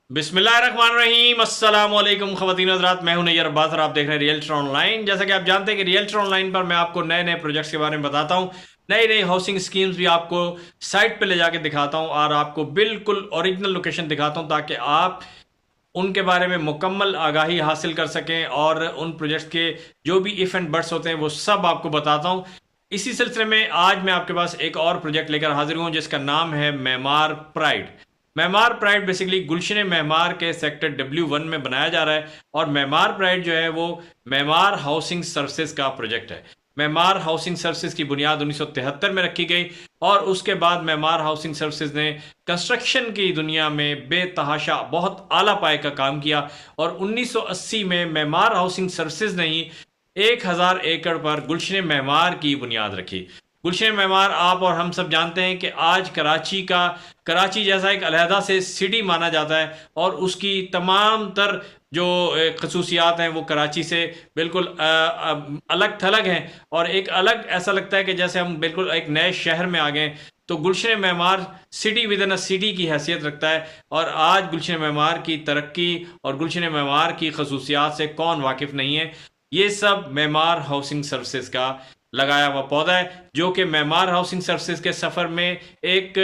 बिस्मिल्लाहिर्रहमानिर्रहीम। अस्सलाम वालेकुम ख़वातीन हज़रात, मैं हूं नैयर अब्बास और आप देख रहे हैं रियल्टर ऑनलाइन। जैसा कि आप जानते हैं कि रियल्टर ऑनलाइन पर मैं आपको नए नए प्रोजेक्ट्स के बारे में बताता हूं, नई नई हाउसिंग स्कीम्स भी आपको साइट पे ले जाके दिखाता हूं और आपको बिल्कुल ओरिजिनल लोकेशन दिखाता हूं ताकि आप उनके बारे में मुकम्मल आगाही हासिल कर सकें और उन प्रोजेक्ट्स के जो भी इफ़ एंड बट्स होते हैं वो सब आपको बताता हूं। इसी सिलसिले में आज मैं आपके पास एक और प्रोजेक्ट लेकर हाजिर हूं जिसका नाम है Maymar pride. Maymar pride basically Gulshan Maymar के सेक्टर W1 में बनाया जा रहा है और मेमार प्राइड जो है वो मेमार हाउसिंग सर्विसेज का प्रोजेक्ट है। मेमार हाउसिंग सर्विसेज की बुनियाद 1973 में रखी गई और उसके बाद मेमार हाउसिंग सर्विसेज ने कंस्ट्रक्शन की दुनिया में बेतहाशा बहुत आला पाए का काम किया और 1980 में मेमार हाउसिंग सर्विसेज ने ही 1000 एकड़ पर गुलशन मेमार की बुनियाद रखी। गुलशन मेमार आप और हम सब जानते हैं कि आज कराची जैसा एक अलहदा से सिटी माना जाता है और उसकी तमाम तर जो खसूसियात हैं वो कराची से बिल्कुल अलग थलग हैं और एक अलग ऐसा लगता है कि जैसे हम बिल्कुल एक नए शहर में आ गए। तो Gulshan Maymar city within a city की हैसियत रखता है और आज गुलशन मेमार की तरक्की और गुलशन मेमार की खसूसियात से कौन वाकिफ़ नहीं है। ये सब मेमार हाउसिंग सर्विसेज का लगाया हुआ पौधा है जो कि मेमार हाउसिंग सर्विसेज के सफ़र में एक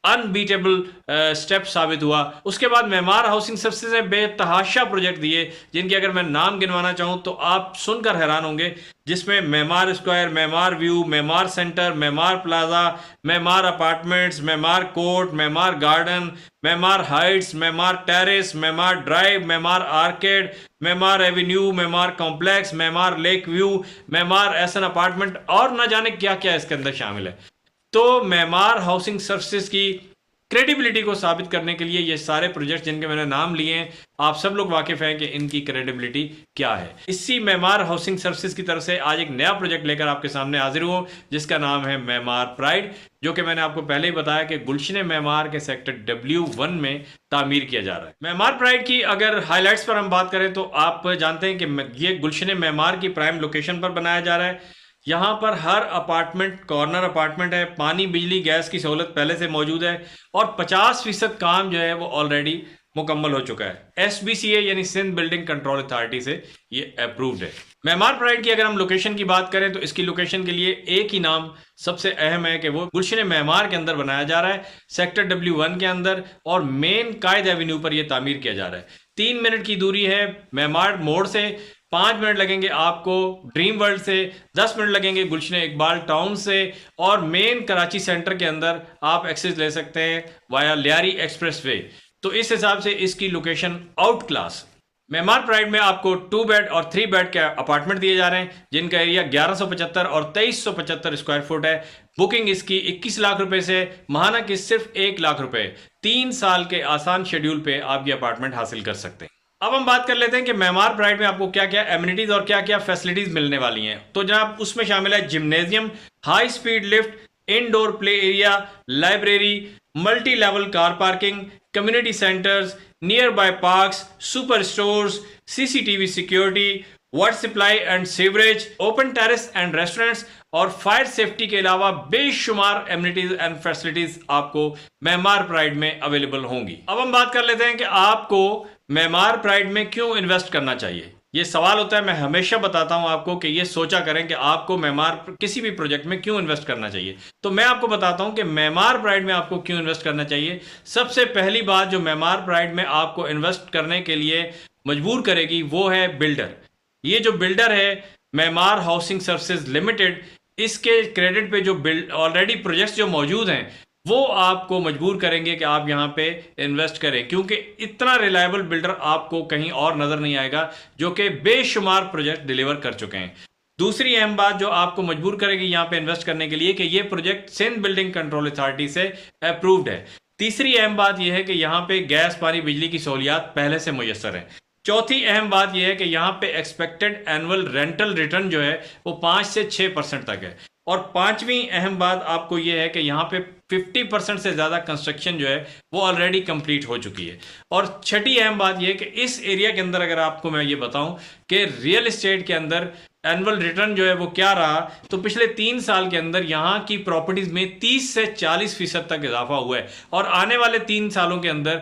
अनबीटेबल स्टेप साबित हुआ। उसके बाद मेमार हाउसिंग सर्विसेज ने बेतहाशा प्रोजेक्ट दिए जिनकी अगर मैं नाम गिनवाना चाहूँ तो आप सुनकर हैरान होंगे, जिसमें Maymar square, Maymar view, Maymar centre, Maymar plaza, Maymar apartments, Maymar court, Maymar garden, Maymar heights, Maymar terrace, Maymar drive, Maymar arcade, Maymar avenue, Maymar complex, Maymar lake view, Maymar एसन अपार्टमेंट और न जाने क्या क्या इसके अंदर शामिल है। तो मेमार हाउसिंग सर्विसेज की क्रेडिबिलिटी को साबित करने के लिए ये सारे प्रोजेक्ट जिनके मैंने नाम लिए हैं, आप सब लोग वाकिफ़ हैं कि इनकी क्रेडिबिलिटी क्या है। इसी मेमार हाउसिंग सर्विसेज की तरफ से आज एक नया प्रोजेक्ट लेकर आपके सामने हाजिर हूँ जिसका नाम है मेमार प्राइड, जो कि मैंने आपको पहले ही बताया कि गुलशन मेमार के सेक्टर W1 में तामीर किया जा रहा है। मेमार प्राइड की अगर हाईलाइट्स पर हम बात करें तो आप जानते हैं कि ये गुलशन मेमार की प्राइम लोकेशन पर बनाया जा रहा है। यहाँ पर हर अपार्टमेंट कॉर्नर अपार्टमेंट है, पानी बिजली गैस की सहूलत पहले से मौजूद है और 50% काम जो है वो ऑलरेडी मुकम्मल हो चुका है। SBCA यानी सिंध बिल्डिंग कंट्रोल अथॉरिटी से ये अप्रूव्ड है। मेमार प्राइड की अगर हम लोकेशन की बात करें तो इसकी लोकेशन के लिए एक ही नाम सबसे अहम है कि वो गुलशन मेमार के अंदर बनाया जा रहा है, सेक्टर W1 के अंदर और मेन कायद एवेन्यू पर यह तामीर किया जा रहा है। 3 मिनट की दूरी है मेमार मोड़ से, 5 मिनट लगेंगे आपको ड्रीम वर्ल्ड से, 10 मिनट लगेंगे गुलशन इकबाल टाउन से और मेन कराची सेंटर के अंदर आप एक्सेस ले सकते हैं वाया लियारी एक्सप्रेस वे। तो इस हिसाब से इसकी location out class. Maymar pride में आपको 2 बेड और 3 बेड के अपार्टमेंट दिए जा रहे हैं जिनका एरिया 1175 और 2375 स्क्वायर फुट है। बुकिंग इसकी 21 लाख रुपए से, महाना की सिर्फ 1 लाख रुपए, 3 साल के आसान शेड्यूल पे आप ये अपार्टमेंट हासिल कर सकते हैं। अब हम बात कर लेते हैं कि मेमार प्राइड में आपको क्या क्या एमिनिटीज और क्या क्या फैसिलिटीज मिलने वाली हैं। तो जनाब उसमें शामिल है gymnasium, high speed lift, indoor play area, library, multi level car parking, community centres, near by parks, super stores, CCTV security, water supply and sewerage, open terrace and restaurants और फायर सेफ्टी के अलावा बेशुमार amenities and facilities आपको Maymar pride में available होंगी। अब हम बात कर लेते हैं कि आपको मेमार प्राइड में क्यों इन्वेस्ट करना चाहिए। ये सवाल होता है, मैं हमेशा बताता हूं आपको कि ये सोचा करें कि आपको मेमार किसी भी प्रोजेक्ट में क्यों इन्वेस्ट करना चाहिए। तो मैं आपको बताता हूं कि मेमार प्राइड में आपको क्यों इन्वेस्ट करना चाहिए। सबसे पहली बात जो मेमार प्राइड में आपको इन्वेस्ट करने के लिए मजबूर करेगी वो है बिल्डर। ये जो बिल्डर है मेमार हाउसिंग सर्विसेज लिमिटेड, इसके क्रेडिट पे जो ऑलरेडी प्रोजेक्ट्स जो मौजूद हैं वो आपको मजबूर करेंगे कि आप यहाँ पे इन्वेस्ट करें, क्योंकि इतना रिलायबल बिल्डर आपको कहीं और नजर नहीं आएगा जो कि बेशुमार प्रोजेक्ट डिलीवर कर चुके हैं। दूसरी अहम बात जो आपको मजबूर करेगी यहाँ पे इन्वेस्ट करने के लिए कि ये project Sindh building control authority से अप्रूव्ड है। तीसरी अहम बात यह है कि यहाँ पे गैस पानी बिजली की सहूलियात पहले से मुयसर है। चौथी अहम बात यह है कि यहाँ पे एक्सपेक्टेड एनुअल रेंटल रिटर्न जो है वो 5 से 6% तक है। और पांचवी अहम बात आपको यह है कि यहाँ पे 50% से ज़्यादा कंस्ट्रक्शन जो है वो ऑलरेडी कंप्लीट हो चुकी है। और छठी अहम बात यह है कि इस एरिया के अंदर अगर आपको मैं ये बताऊं कि रियल एस्टेट के अंदर एनुअल रिटर्न जो है वो क्या रहा, तो पिछले 3 साल के अंदर यहाँ की प्रॉपर्टीज में 30 से 40% तक इजाफा हुआ है और आने वाले 3 सालों के अंदर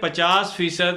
50%